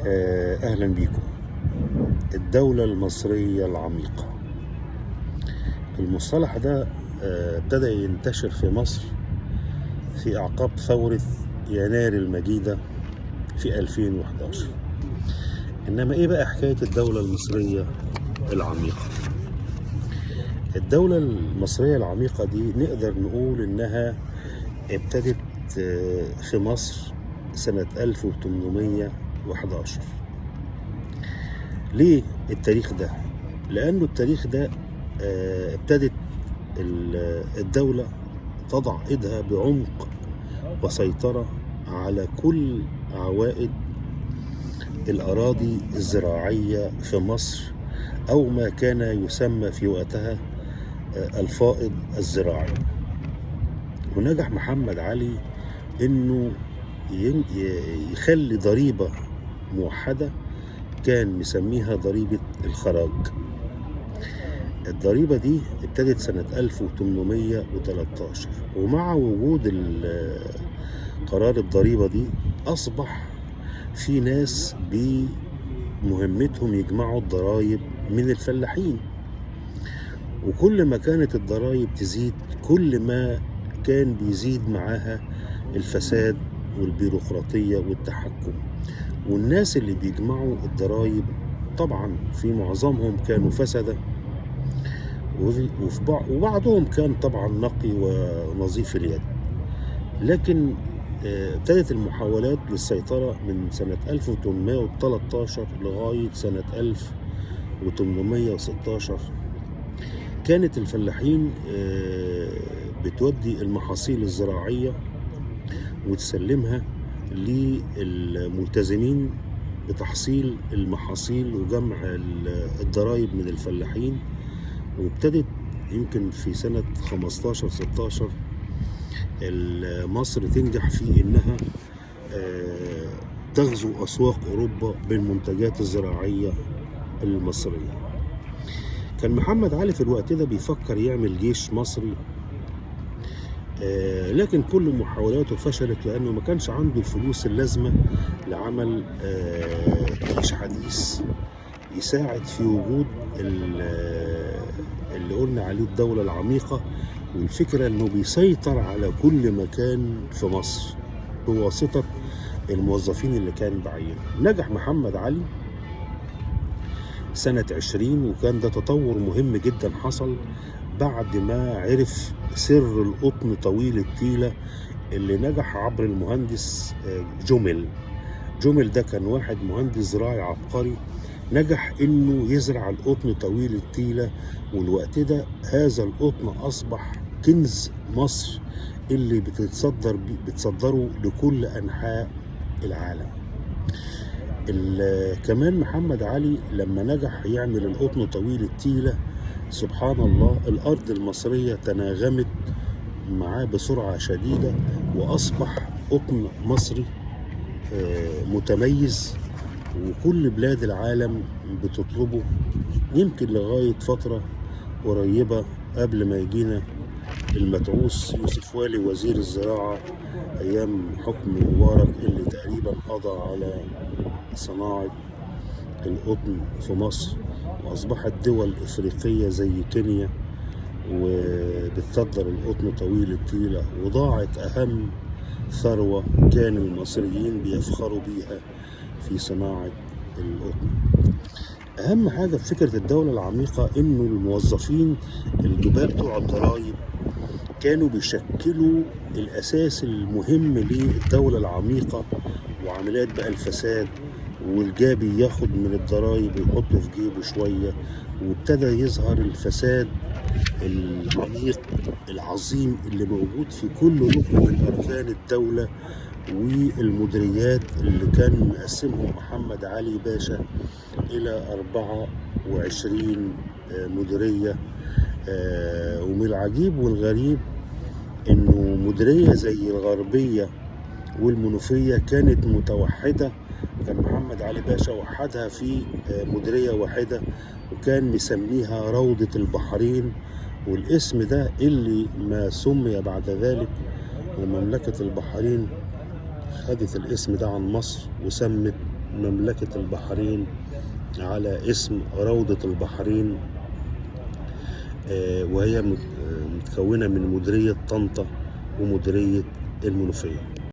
أهلا بيكم. الدولة المصرية العميقة، المصطلح ده ابتدى ينتشر في مصر في أعقاب ثورة يناير المجيدة في 2011. إنما إيه بقى حكاية الدولة المصرية العميقة؟ الدولة المصرية العميقة دي نقدر نقول إنها ابتدت في مصر سنة 1811. ليه التاريخ ده؟ لأنه التاريخ ده ابتدت الدولة تضع إيدها بعمق وسيطرة على كل عوائد الأراضي الزراعية في مصر، أو ما كان يسمى في وقتها الفائض الزراعي. ونجح محمد علي إنه يخلي ضريبة موحدة كان مسميها ضريبة الخراج. الضريبة دي ابتدت سنة 1813، ومع وجود قرار الضريبة دي أصبح في ناس بمهمتهم يجمعوا الضرايب من الفلاحين، وكل ما كانت الضرايب تزيد كل ما كان بيزيد معاها الفساد والبيروقراطية والتحكم. والناس اللي بيجمعوا الضرايب طبعا في معظمهم كانوا فسدة، وبعضهم كان طبعا نقي ونظيف اليد. لكن ابتدت المحاولات للسيطرة من سنة 1813 لغاية سنة 1816. كانت الفلاحين بتودي المحاصيل الزراعية وتسلمها للملتزمين بتحصيل المحاصيل وجمع الضرائب من الفلاحين. وابتدت يمكن في سنة 15-16 مصر تنجح في إنها تغزو أسواق أوروبا بالمنتجات الزراعية المصرية. كان محمد علي في الوقت ده بيفكر يعمل جيش مصري، لكن كل محاولاته فشلت لأنه ما كانش عنده الفلوس اللازمة لعمل جيش حديث يساعد في وجود اللي قلنا عليه الدولة العميقة، والفكرة انه بيسيطر على كل مكان في مصر بواسطة الموظفين اللي كان بعينه. نجح محمد علي سنة 20، وكان ده تطور مهم جدا حصل بعد ما عرف سر القطن طويل التيلة اللي نجح عبر المهندس جمل ده كان واحد مهندس زراعي عبقري، نجح انه يزرع القطن طويل التيلة. والوقت ده هذا القطن اصبح كنز مصر اللي بتصدره لكل انحاء العالم. كمان محمد علي لما نجح يعمل القطن طويل التيلة، سبحان الله الارض المصرية تناغمت معاه بسرعة شديدة، واصبح قطن مصري متميز وكل بلاد العالم بتطلبه، يمكن لغاية فترة قريبة قبل ما يجينا المتعوس يوسف والي وزير الزراعة أيام حكم مبارك اللي تقريبا قضى على صناعة القطن في مصر. وأصبحت دول إفريقية زي كينيا وبتصدر القطن طويل التيلة، وضاعت أهم ثروة كان المصريين بيفخروا بيها في صناعة القطن. أهم حاجة في فكرة الدولة العميقة إنه الموظفين الجبال بتوع الضرايب كانوا بيشكلوا الأساس المهم للدولة العميقة، وعمليات بقى الفساد، والجابي ياخد من الضرايب ويحطه في جيبه شوية، وابتدى يظهر الفساد العميق العظيم اللي موجود في كل ركن من أركان الدولة والمديريات اللي كان مقسمهم محمد علي باشا إلى 24 مديرية. ومن العجيب والغريب إنه مديرية زي الغربية والمنوفية كانت متوحدة، كان محمد علي باشا وحدها في مديرية واحدة، وكان مسميها روضة البحرين. والاسم ده اللي ما سمي بعد ذلك، ومملكة البحرين خدت الاسم ده عن مصر وسمت مملكة البحرين على اسم روضة البحرين، وهي متكونة من مديرية طنطا ومديرية المنوفية.